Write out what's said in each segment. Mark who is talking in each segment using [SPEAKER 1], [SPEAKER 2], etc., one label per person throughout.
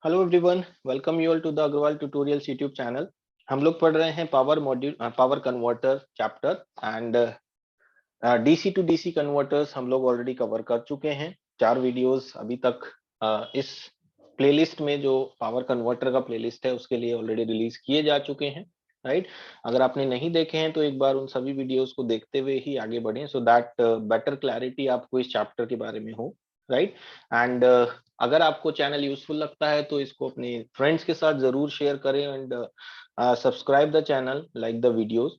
[SPEAKER 1] Hello everyone, welcome you all to the Agrawal tutorials YouTube channel. हम लोग पढ़ रहे हैं power converter chapter and DC to DC converters हम लोग ऑलरेडी कवर कर चुके हैं। 4 वीडियोस अभी तक इस प्लेलिस्ट में जो पावर कन्वर्टर का प्लेलिस्ट है उसके लिए ऑलरेडी रिलीज किए जा चुके हैं, राइट। अगर आपने नहीं देखे हैं तो एक बार उन सभी वीडियोस को देखते हुए ही आगे बढ़ें सो दैट बेटर क्लैरिटी आपको इस चैप्टर के बारे में हो, राइट। एंड अगर आपको चैनल यूजफुल लगता है तो इसको अपने फ्रेंड्स के साथ जरूर शेयर करें and subscribe the channel, like the videos.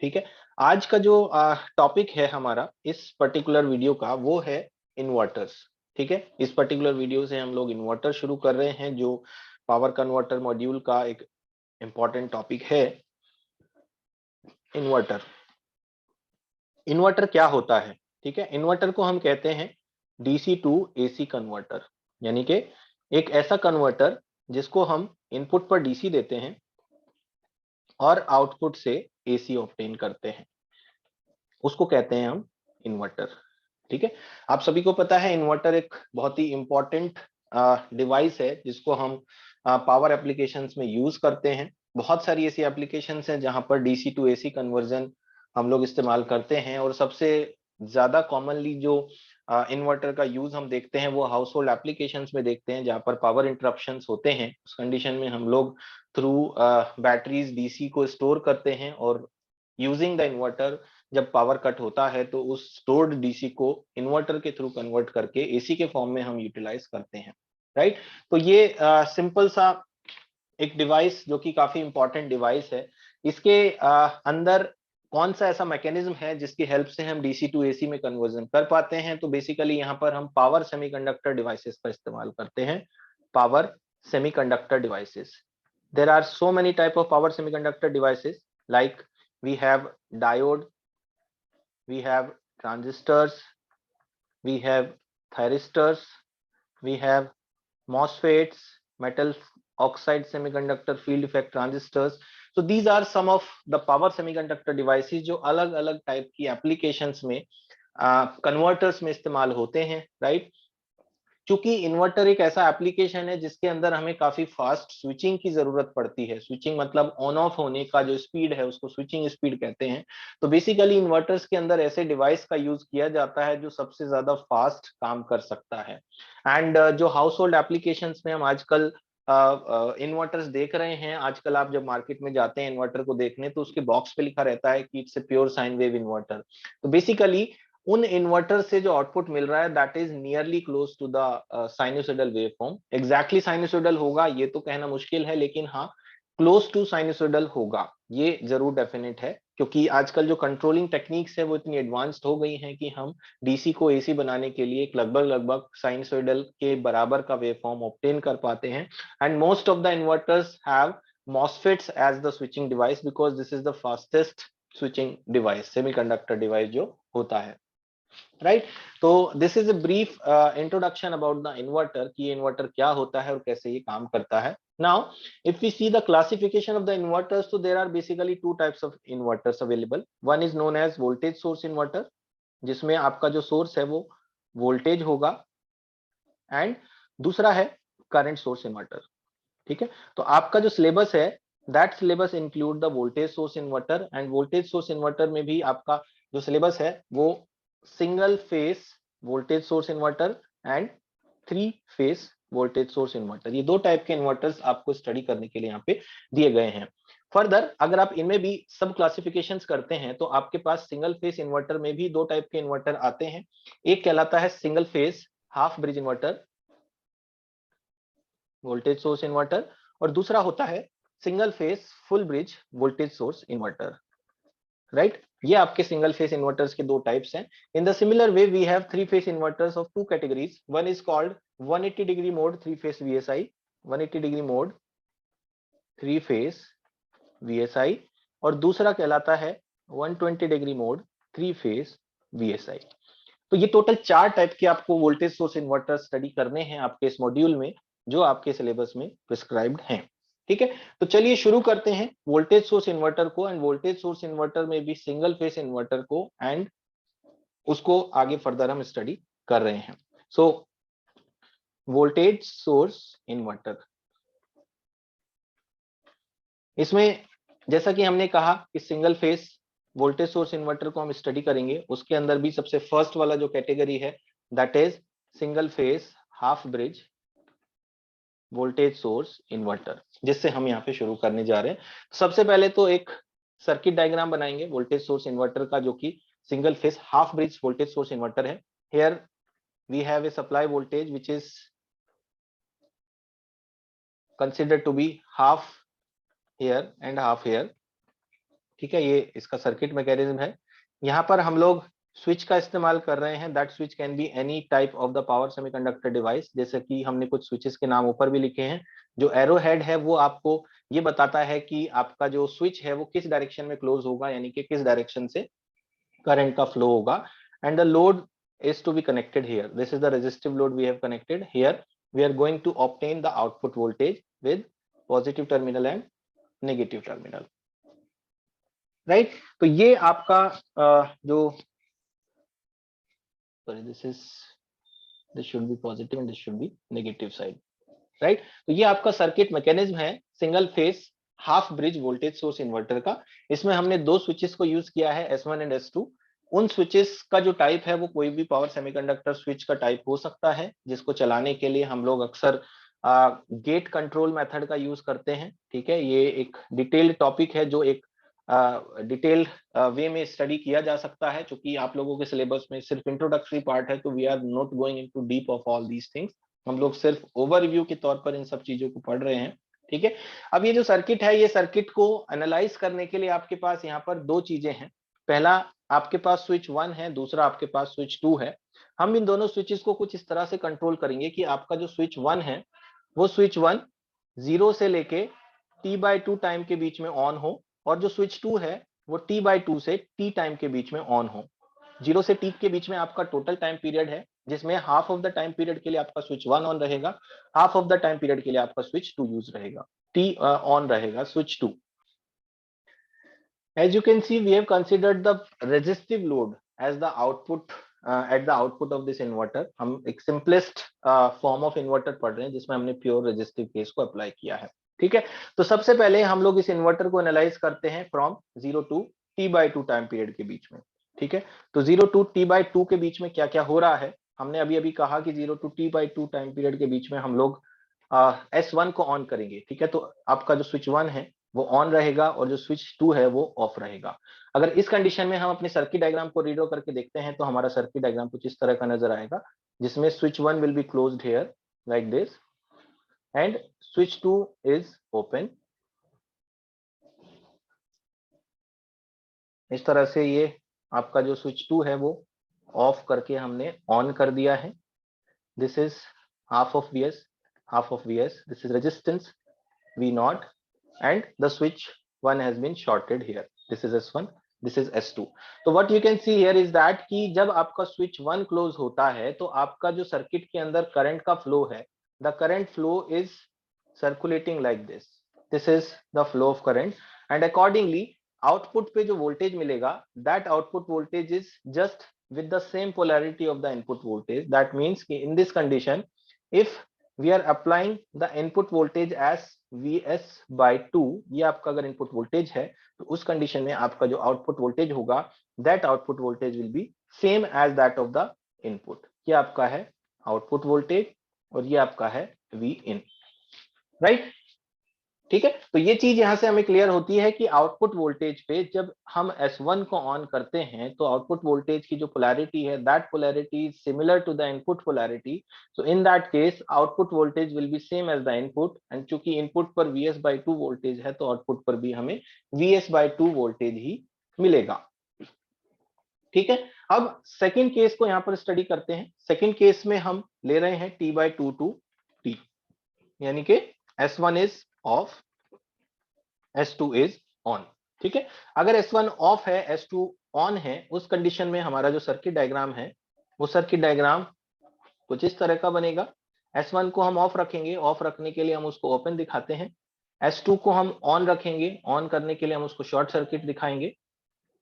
[SPEAKER 1] ठीक है। आज का जो टॉपिक है हमारा इस पर्टिकुलर वीडियो का वो है इन्वर्टर्स। ठीक है, इस पर्टिकुलर वीडियो से हम लोग इन्वर्टर शुरू कर रहे हैं जो पावर कन्वर्टर मॉड्यूल का एक इंपॉर्टेंट टॉपिक है। इन्वर्टर इन्वर्टर क्या होता है? ठीक है, इन्वर्टर को हम कहते हैं डीसी टू एसी कन्वर्टर, यानी कि एक ऐसा कन्वर्टर जिसको हम इनपुट पर डीसी देते हैं और आउटपुट से एसी ऑब्टेन करते हैं, उसको कहते हैं हम इन्वर्टर। ठीक है, आप सभी को पता है इन्वर्टर एक बहुत ही इंपॉर्टेंट डिवाइस है जिसको हम पावर एप्लीकेशंस में यूज करते हैं। बहुत सारी ऐसी एप्लीकेशंस हैं जहां पर डीसी टू एसी कन्वर्जन हम लोग इस्तेमाल करते हैं और सबसे ज्यादा कॉमनली जो इन्वर्टर का यूज हम देखते हैं वो हाउस होल्ड एप्लीकेशंस में देखते हैं, जहां पर पावर इंटरप्शंस होते हैं। उस कंडीशन में हम लोग थ्रू बैटरीज डीसी को स्टोर करते हैं और यूजिंग द इन्वर्टर जब पावर कट होता है तो उस स्टोर्ड डीसी को इन्वर्टर के थ्रू कन्वर्ट करके एसी के फॉर्म में हम यूटिलाइज करते हैं, राइट। तो ये सिंपल सा एक डिवाइस जो कि काफी इंपॉर्टेंट डिवाइस है, इसके अंदर कौन सा ऐसा मैकेनिज्म है जिसकी हेल्प से हम डीसी टू एसी में कन्वर्जन कर पाते हैं? तो बेसिकली यहाँ पर हम पावर सेमीकंडक्टर डिवाइसेस का इस्तेमाल करते हैं। Power semiconductor devices, there are so many type of power semiconductor devices like we have diode, we have transistors, we have thyristors, we have MOSFETs, metal oxide semiconductor field effect transistors. So these are some of the power semiconductor devices जो अलग अलग type की applications में converters में इस्तेमाल होते हैं, right. चूंकि इन्वर्टर एक ऐसा एप्लीकेशन है जिसके अंदर हमें काफी फास्ट स्विचिंग की जरूरत पड़ती है। स्विचिंग मतलब ऑन ऑफ होने का जो स्पीड है उसको स्विचिंग स्पीड कहते हैं। तो बेसिकली इन्वर्टर्स के अंदर ऐसे डिवाइस का यूज किया जाता है जो सबसे ज्यादा फास्ट काम कर सकता है। एंड जो हाउस होल्ड एप्लीकेशंस में हम आजकल इन्वर्टर्स देख रहे हैं, आजकल आप जब मार्केट में जाते हैं इन्वर्टर को देखने तो उसके बॉक्स पे लिखा रहता है कि it's a pure sine wave inverter. तो बेसिकली उन इन्वर्टर से जो आउटपुट मिल रहा है that is nearly close to the sinusoidal waveform. Exactly sinusoidal होगा ये तो कहना मुश्किल है, लेकिन हाँ क्लोज टू साइनोसॉइडल होगा ये जरूर डेफिनेट है, क्योंकि आजकल जो कंट्रोलिंग टेक्निक्स है वो इतनी एडवांस्ड हो गई हैं कि हम डीसी को एसी बनाने के लिए एक लगभग लगभग साइनसॉइडल के बराबर का वेवफॉर्म ऑब्टेन कर पाते हैं। And most of the inverters have MOSFETs as the switching device because this is the fastest switching device, semiconductor device जो होता है, राइट। तो this is a brief introduction about the inverter कि inverter क्या होता है और कैसे ये काम करता है। Now if we see the classification of the inverters, तो there are basically two types of inverters available. One is known as voltage source inverter, जिसमें आपका जो सोर्स है वो वोल्टेज होगा, एंड दूसरा है करंट सोर्स इन्वर्टर। ठीक है, तो आपका जो सिलेबस है that syllabus include the voltage source inverter, end voltage source inverter में भी आपका जो सिलेबस है वो single phase voltage source inverter and 3 phase voltage source inverter, ये 2 टाइप के इन्वर्टर्स आपको स्टडी करने के लिए यहाँ पे दिए गए हैं। फर्दर अगर आप इनमें भी सब क्लासिफिकेशंस करते हैं तो आपके पास सिंगल फेस इन्वर्टर में भी 2 टाइप के इन्वर्टर आते हैं। एक कहलाता है single phase half bridge inverter voltage source inverter, और दूसरा होता है single phase full bridge voltage source inverter, right. ये आपके सिंगल फेस इन्वर्टर्स के 2 टाइप्स हैं। In the similar way we have 3 phase inverters of 2 categories. One is called 180 degree mode 3 phase VSI, 180 degree mode 3 phase VSI, और दूसरा कहलाता है 120 degree mode 3 phase VSI. तो ये टोटल 4 टाइप के आपको वोल्टेज सोर्स इन्वर्टर स्टडी करने हैं आपके इस मॉड्यूल में, जो आपके सिलेबस में प्रिस्क्राइब्ड हैं। ठीक है, तो चलिए शुरू करते हैं वोल्टेज सोर्स इन्वर्टर को, एंड वोल्टेज सोर्स इन्वर्टर में भी सिंगल फेस इन्वर्टर को, एंड उसको आगे फर्दर हम स्टडी कर रहे हैं। So voltage source inverter. इसमें जैसा कि हमने कहा कि single phase voltage source inverter को हम स्टडी करेंगे, उसके अंदर भी सबसे फर्स्ट वाला जो कैटेगरी है that is single phase half bridge voltage source inverter, जिससे हम यहाँ पे शुरू करने जा रहे हैं। सबसे पहले तो एक सर्किट डायग्राम बनाएंगे वोल्टेज सोर्स इन्वर्टर का, जो कि single phase half bridge voltage source inverter है। Here we have a supply voltage which is considered to be half here and half here. ठीक है, ये इसका सर्किट मैकेनिज्म है। यहाँ पर हम लोग स्विच का इस्तेमाल कर रहे हैं। That switch can be any type of the power semiconductor device, जैसे कि हमने कुछ स्विचेस के नाम ऊपर भी लिखे हैं। जो एरो हेड है वो आपको ये बताता है कि आपका जो स्विच है वो किस डायरेक्शन में क्लोज होगा, यानी कि किस डायरेक्शन से करंट का फ्लो होगा। And the load is to be connected here. This is the resistive load we have connected here. We are going to obtain the output voltage with positive terminal and negative terminal. Right तो ये आपका जो sorry this should be positive and this should be negative side, right. तो ये आपका circuit mechanism है single phase half bridge voltage source inverter का। इसमें हमने दो स्विचेस को यूज किया है, S1 एंड S2। उन स्विचेस का जो टाइप है वो कोई भी पावर सेमीकंडक्टर स्विच का टाइप हो सकता है, जिसको चलाने के लिए हम लोग अक्सर गेट कंट्रोल मेथड का यूज करते हैं। ठीक है, ये एक डिटेल्ड टॉपिक है जो एक डिटेल्ड वे में स्टडी किया जा सकता है। चूंकि आप लोगों के सिलेबस में सिर्फ इंट्रोडक्टरी पार्ट है, तो we are not going into deep of all these things. हम लोग सिर्फ ओवरव्यू के तौर पर इन सब चीजों को पढ़ रहे हैं। ठीक है, अब ये जो सर्किट है, ये सर्किट को एनालाइज करने के लिए आपके पास यहाँ पर दो चीजें हैं। पहला आपके पास स्विच 1 है, दूसरा आपके पास स्विच 2 है। हम इन दोनों स्विचेस को कुछ इस तरह से कंट्रोल करेंगे कि आपका जो स्विच 1 है वो स्विच 1 0 से लेके T/2 टाइम के बीच में ऑन हो, और जो स्विच 2 है वो T/2 से T टाइम के बीच में ऑन हो। 0 से T के बीच में आपका टोटल टाइम पीरियड है, जिसमें half of the time period के लिए आपका स्विच 1 ऑन रहेगा, half of the time period के लिए आपका स्विच 2 यूज रहेगा, T ऑन रहेगा switch 2। As you can see, we have considered the resistive load as the output at the output of this inverter. हम एक simplest form of inverter पढ़ रहे हैं जिसमें हमने pure resistive case को apply किया है। ठीक है, तो सबसे पहले हम लोग इस इन्वर्टर को एनालाइज करते हैं from 0 to T/2 time period के बीच में। ठीक है, तो 0 टू T/2 के बीच में क्या क्या हो रहा है, हमने अभी अभी कहा कि 0 टू T/2 टाइम पीरियड के बीच में हम लोग S1 को ऑन करेंगे। ठीक है, तो आपका जो स्विच 1 है वो ऑन रहेगा और जो स्विच 2 है वो ऑफ रहेगा। अगर इस कंडीशन में हम अपने सर्किट डायग्राम को रीड्रॉ करके देखते हैं तो हमारा सर्किट डायग्राम कुछ इस तरह का नजर आएगा, जिसमें switch 1 will be closed here like this and switch 2 is open. इस तरह से ये आपका जो स्विच 2 है वो ऑफ करके हमने ऑन कर दिया है। This is half of Vs, half of Vs, this is resistance V0 and the switch 1 has been shorted here. This is S1, this is S2. तो what you can see here is that कि जब आपका switch 1 close होता है तो आपका जो circuit के अंदर करंट का फ्लो है, the current flow is circulating like this. This is the flow of current and accordingly output पे जो वोल्टेज मिलेगा, that output voltage is just with the same polarity of the input voltage. That means कि in this condition, if we are applying the input voltage as Vs/2, ये आपका अगर input voltage है तो उस कंडीशन में आपका जो आउटपुट वोल्टेज होगा, that output voltage will be same as that of the input. ये आपका है आउटपुट वोल्टेज और ये आपका है Vin, राइट। ठीक है, तो ये चीज यहां से हमें क्लियर होती है कि आउटपुट वोल्टेज पे जब हम S1 को ऑन करते हैं तो आउटपुट वोल्टेज की जो पोलैरिटी है, that polarity is similar to the input polarity. So in that case output voltage will be same as the input, and चूंकि इनपुट पर Vs/2 वोल्टेज है तो आउटपुट पर भी हमें Vs/2 वोल्टेज ही मिलेगा। ठीक है, अब सेकेंड केस को यहां पर स्टडी करते हैं। सेकेंड केस में हम ले रहे हैं T/2 टू T, यानी कि S1 is of, S2 is on. ठीक है, अगर S1 ऑफ है, S2 ऑन है, उस कंडीशन में हमारा जो सर्किट डायग्राम है वो सर्किट डायग्राम कुछ इस तरह का बनेगा। S1 को हम ऑफ रखेंगे, ऑफ रखने के लिए हम उसको ओपन दिखाते हैं। S2 को हम ऑन रखेंगे, ऑन करने के लिए हम उसको शॉर्ट सर्किट दिखाएंगे।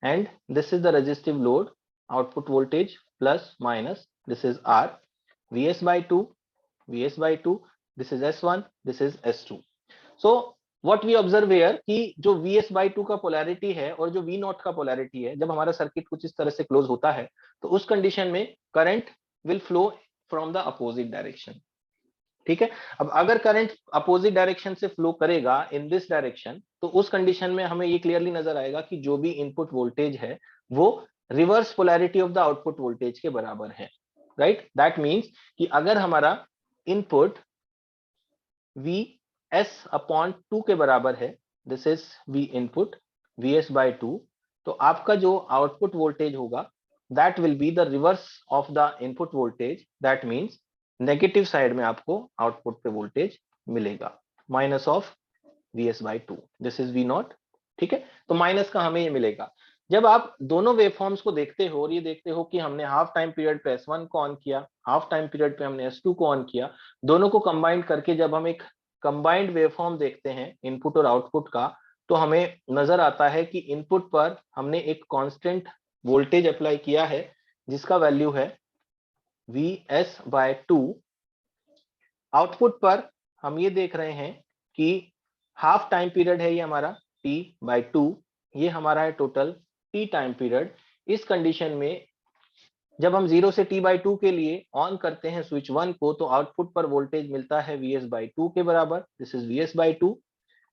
[SPEAKER 1] And this is the resistive load, output voltage plus minus, this is R, Vs/2 Vs by 2, this is S1, this is S2. So what we observe here कि जो Vs by 2 का polarity है और जो V not का polarity है, जब हमारा सर्किट कुछ इस तरह से क्लोज होता है तो उस कंडीशन में current will flow from the opposite direction. ठीक है, अब अगर करंट अपोजिट डायरेक्शन से फ्लो करेगा इन दिस डायरेक्शन, तो उस कंडीशन में हमें ये क्लियरली नजर आएगा कि जो भी इनपुट वोल्टेज है वो reverse polarity of the output voltage के बराबर है, राइट। दैट मीन्स कि अगर हमारा इनपुट Vs अपॉन 2 के बराबर है, this is V input Vs by 2, तो आपका जो आउटपुट वोल्टेज होगा that will be the reverse of the input voltage. That means negative side में आपको आउटपुट पे वोल्टेज मिलेगा, minus of Vs by 2, this is V naught. ठीक है, तो माइनस का हमें ये मिलेगा। जब आप दोनों वेवफॉर्म्स को देखते हो और ये देखते हो कि हमने हाफ टाइम पीरियड पे S1 को ऑन किया, हाफ टाइम पीरियड पे हमने S2 को ऑन किया, दोनों को कंबाइंड करके जब हम एक कंबाइंड वेवफॉर्म देखते हैं इनपुट और आउटपुट का, तो हमें नजर आता है कि इनपुट पर हमने एक कांस्टेंट वोल्टेज अप्लाई किया है जिसका वैल्यू है Vs बाय 2। आउटपुट पर हम ये देख रहे हैं कि हाफ टाइम पीरियड है ये हमारा T बाय 2, ये हमारा है टोटल T टाइम पीरियड। इस कंडीशन में जब हम 0 से T बाय 2 के लिए ऑन करते हैं स्विच 1 को, तो आउटपुट पर वोल्टेज मिलता है Vs बाय 2 के बराबर, this is Vs by 2।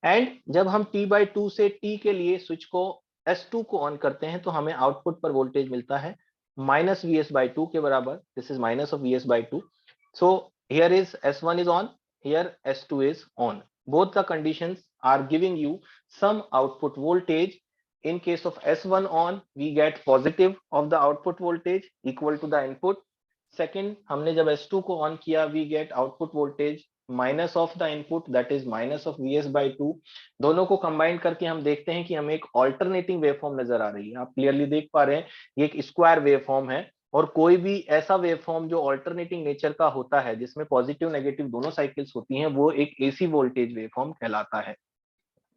[SPEAKER 1] And जब हम T बाय 2 से T के लिए स्विच को S2 को ऑन करते हैं तो हमें आउटपुट पर वोल्टेज मिलता है माइनस Vs बाय 2 के बराबर, this is minus of Vs by 2। So here is S1 is on, here S2 is on. Both the conditions are giving you some output voltage. In case of S1 on, we get positive of the output voltage equal to the input. Second, हमने जब S2 को on किया, we get output voltage minus of the input, that is minus of Vs by 2. दोनों को combine करके हम देखते हैं कि हमें एक ऑल्टरनेटिंग वेवफॉर्म नजर आ रही है। आप क्लियरली देख पा रहे हैं ये एक स्क्वायर वेवफॉर्म है, और कोई भी ऐसा वेवफॉर्म जो ऑल्टरनेटिंग नेचर का होता है जिसमें पॉजिटिव नेगेटिव दोनों साइकिल्स होती हैं, वो एक एसी वोल्टेज वेवफॉर्म कहलाता है।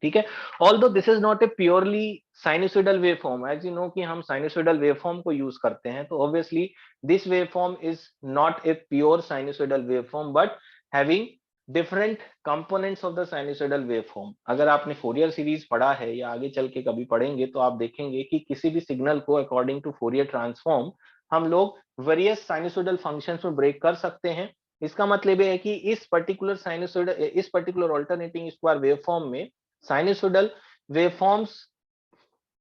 [SPEAKER 1] ठीक है, although this is not a purely sinusoidal waveform, as you know कि हम साइनोसॉइडल वेवफॉर्म को यूज करते हैं, तो obviously this waveform is not a pure sinusoidal waveform but having different components of the sinusoidal waveform. अगर आपने Fourier series पढ़ा है या आगे चल के कभी पढ़ेंगे तो आप देखेंगे कि किसी भी सिग्नल को अकॉर्डिंग टू फोरियर ट्रांसफॉर्म हम लोग वेरियस साइनोसॉइडल फंक्शंस में ब्रेक कर सकते हैं। इसका मतलब है कि इस पर्टिकुलर साइनोसॉइडल, इस पर्टिकुलर अल्टरनेटिंग स्क्वायर वेवफॉर्म में साइनोसॉइडल वेवफॉर्म्स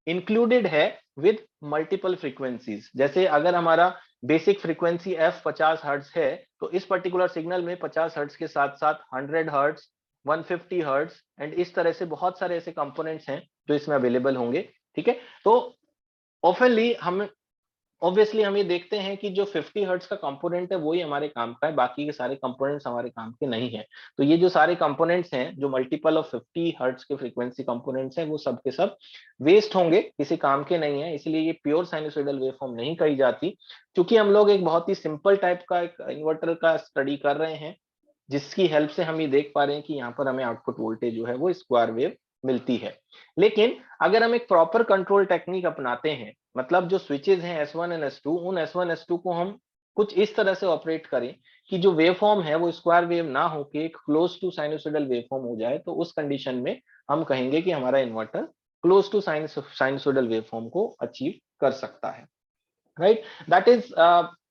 [SPEAKER 1] इंक्लूडेड है विद मल्टीपल फ्रीक्वेंसीज। जैसे अगर हमारा बेसिक फ्रीक्वेंसी f 50 हर्ट्ज है, तो इस पर्टिकुलर सिग्नल में 50 हर्ट्ज के साथ साथ 100 हर्ट्ज, 150 हर्ट्ज एंड इस तरह से बहुत सारे ऐसे कंपोनेंट्स हैं जो इसमें अवेलेबल होंगे। ठीक है, तो ऑफनली हम ऑब्वियसली हम ये देखते हैं कि जो 50 हर्ट्ज का कंपोनेंट है वही हमारे काम का है, बाकी के सारे कंपोनेंट्स हमारे काम के नहीं है। तो ये जो सारे कंपोनेंट्स हैं जो मल्टीपल ऑफ 50 हर्ट्ज के फ्रीक्वेंसी कंपोनेंट्स हैं, वो सब के सब वेस्ट होंगे, किसी काम के नहीं है, इसलिए ये प्योर साइनोसॉइडल वेवफॉर्म नहीं कही जाती। क्योंकि हम लोग एक बहुत ही सिंपल टाइप का एक इन्वर्टर का स्टडी कर रहे हैं जिसकी हेल्प से हम ये देख पा रहे हैं कि यहाँ पर हमें आउटपुट वोल्टेज जो है वो स्क्वायर वेव मिलती है। लेकिन अगर हम एक प्रॉपर कंट्रोल टेक्निक अपनाते हैं, मतलब जो स्विचेस हैं S1 एंड S2, उन S1 S2 को हम कुछ इस तरह से ऑपरेट करें कि जो वेवफॉर्म है वो स्क्वायर वेव ना होके एक क्लोज टू साइनोसॉइडल वेवफॉर्म हो जाए, तो उस कंडीशन में हम कहेंगे कि हमारा inverter close to sinusoidal waveform को अचीव कर सकता है, right. That is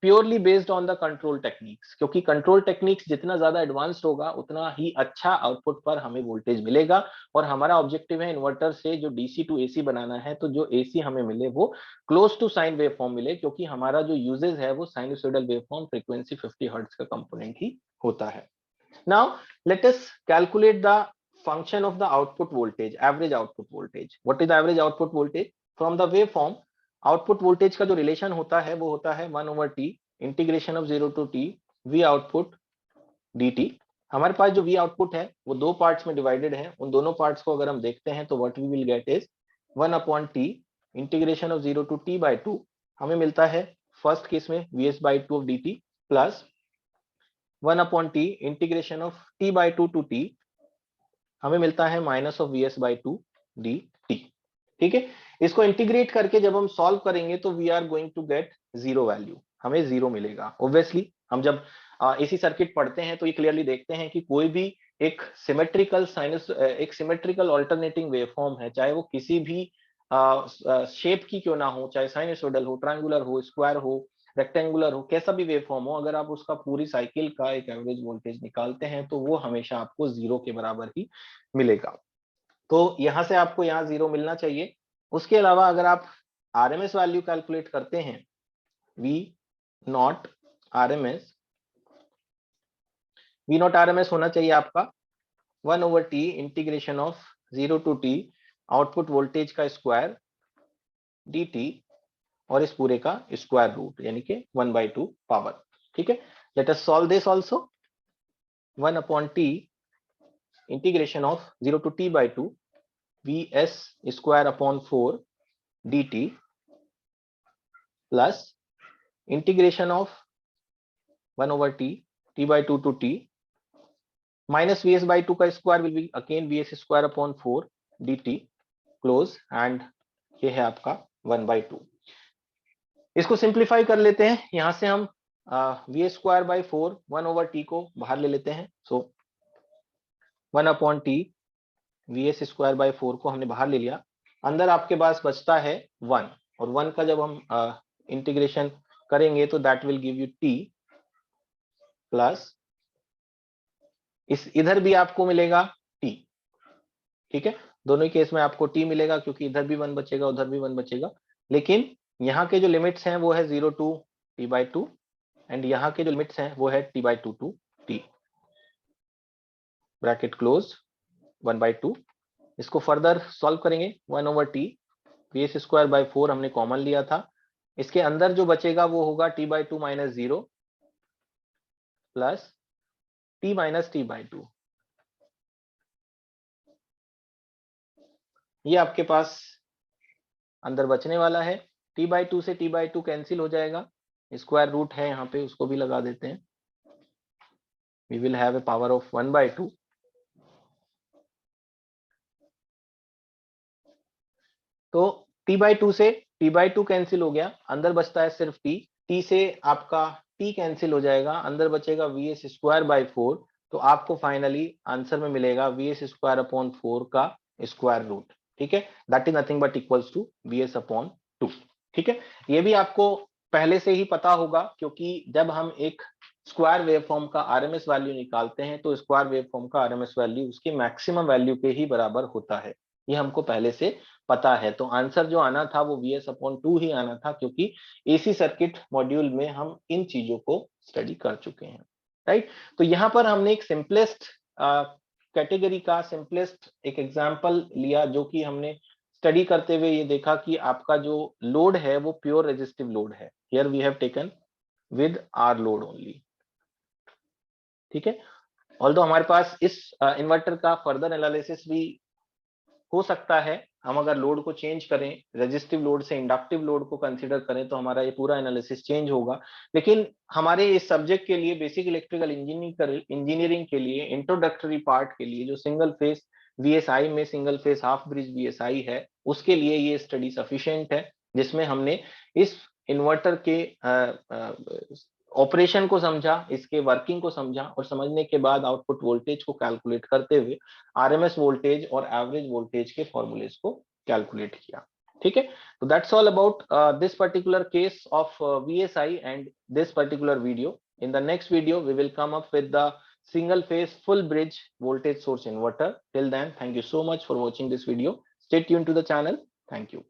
[SPEAKER 1] purely based on the control techniques, क्योंकि कंट्रोल टेक्निक्स जितना ज्यादा एडवांस्ड होगा उतना ही अच्छा आउटपुट पर हमें वोल्टेज मिलेगा। और हमारा ऑब्जेक्टिव है इन्वर्टर से जो डीसी टू एसी बनाना है, तो जो एसी हमें मिले वो क्लोज टू साइन वेवफॉर्म मिले, क्योंकि हमारा जो यूजेस है वो साइनोसॉइडल वेवफॉर्म फ्रीक्वेंसी 50 हर्ट्ज का कंपोनेंट ही होता है। Now let us calculate the function of the output voltage, average output voltage. What is the average output voltage? From the waveform, output voltage का जो रिलेशन होता है वो होता है 1/t integration of 0 to t v output dt। हमारे पास जो v output है वो दो पार्ट्स में डिवाइडेड है, उन दोनों पार्ट्स को अगर हम देखते हैं तो what we will get is 1/t integration of 0 to t by 2। हमें मिलता है फर्स्ट केस में vs by 2 of dt plus 1/t integration of t by 2 to t, हमें मिलता है minus of vs by 2 dt। ठीक है, इसको इंटीग्रेट करके जब हम सॉल्व करेंगे तो we are going to get zero value, हमें जीरो मिलेगा। ऑब्वियसली हम जब एसी सर्किट पढ़ते हैं तो ये क्लियरली देखते हैं कि कोई भी एक सिमेट्रिकल ऑल्टरनेटिंग वेवफॉर्म है, चाहे वो किसी भी शेप की क्यों ना हो, चाहे साइनसोइडल हो, ट्रायंगुलर हो, स्क्वायर हो, रेक्टेंगुलर हो, कैसा भी वेवफॉर्म हो, अगर आप उसका पूरी साइकिल का एक एवरेज वोल्टेज निकालते हैं तो वो हमेशा आपको 0 के बराबर ही मिलेगा। तो यहां से आपको यहाँ 0 मिलना चाहिए। उसके अलावा अगर आप आरएमएस वैल्यू कैलकुलेट करते हैं, वी नॉट आरएमएस होना चाहिए आपका 1/t integration of 0 to t output voltage का स्क्वायर dt और इस पूरे का स्क्वायर रूट यानी कि 1/2 पावर। ठीक है, let us solve this also. 1/t integration of 0 to t by 2 vs square upon 4 dt plus integration of 1/t t by 2 to t minus vs by 2 का square will be again vs square upon 4 dt close and ये है आपका 1/2। इसको simplify कर लेते हैं, यहां से हम वी स्क्वायर बाई 4 1/t को बाहर ले लेते हैं। सो 1/t vs स्क्वायर बाई 4 को हमने बाहर ले लिया, अंदर आपके पास बचता है 1 और 1 का जब हम इंटीग्रेशन करेंगे तो that will give you t plus इस इधर भी आपको मिलेगा t। ठीक है, दोनों ही केस में आपको t मिलेगा क्योंकि इधर भी 1 बचेगा उधर भी 1 बचेगा, लेकिन यहाँ के जो लिमिट्स हैं वो है 0 to t/2 एंड यहाँ के जो लिमिट्स हैं वो है t/2 to t bracket close 1/2। इसको फर्दर सॉल्व करेंगे 1/t vs स्क्वायर बाय 4 हमने कॉमन लिया था, इसके अंदर जो बचेगा वो होगा t/2 minus 0 plus t minus t/2। ये आपके पास अंदर बचने वाला है, t/2 से t/2 कैंसिल हो जाएगा, स्क्वायर रूट है यहाँ पे उसको भी लगा देते हैं, we will have a power of 1/2। तो t/2 से t/2 कैंसिल हो गया, अंदर बचता है सिर्फ t से आपका t कैंसिल हो जाएगा, अंदर बचेगा vs स्क्वायर बाय 4, तो आपको फाइनली आंसर में मिलेगा vs स्क्वायर अपॉन 4 का स्क्वायर रूट। ठीक है, that is nothing but equals to vs upon 2। ठीक है, ये भी आपको पहले से ही पता होगा क्योंकि जब हम एक स्क्वायर वेवफॉर्म का आरएमएस वैल्यू निकालते हैं तो स्क्वायर वेवफॉर्म का आरएमएस वैल्यू उसकी मैक्सिमम वैल्यू के ही बराबर होता है, ये हमको पहले से पता है। तो आंसर जो आना था वो vs अपॉन 2 ही आना था क्योंकि एसी सर्किट मॉड्यूल में हम इन चीजों को स्टडी कर चुके हैं, राइट। तो यहाँ पर हमने एक सिंपलेस्ट कैटेगरी का सिंपलेस्ट एक एग्जांपल लिया जो कि हमने स्टडी करते हुए ये देखा कि आपका जो लोड है वो प्योर रेजिस्टिव लोड है। Here we have taken with R load only. ठीक है, ऑल्दो हमारे पास इस इन्वर्टर का फर्दर एनालिसिस भी हो सकता है, हम अगर लोड को चेंज करें रेजिस्टिव लोड से इंडक्टिव लोड को कंसीडर करें तो हमारा ये पूरा एनालिसिस चेंज होगा, लेकिन हमारे इस सब्जेक्ट के लिए बेसिक इलेक्ट्रिकल इंजीनियरिंग के लिए इंट्रोडक्टरी पार्ट के लिए जो सिंगल फेज VSI में single phase half bridge VSI है उसके लिए ये स्टडी सफिशिएंट है, जिसमें हमने इस इन्वर्टर के ऑपरेशन को समझा, इसके वर्किंग को समझा और समझने के बाद आउटपुट वोल्टेज को कैलकुलेट करते हुए आरएमएस वोल्टेज और एवरेज वोल्टेज के फॉर्मूलेस को कैलकुलेट किया। ठीक है, तो that's all about this particular case of VSI and this particular video. In the next video we will come up with the single phase full bridge voltage source inverter. Till then, thank you so much for watching this video. Stay tuned to the channel. Thank you.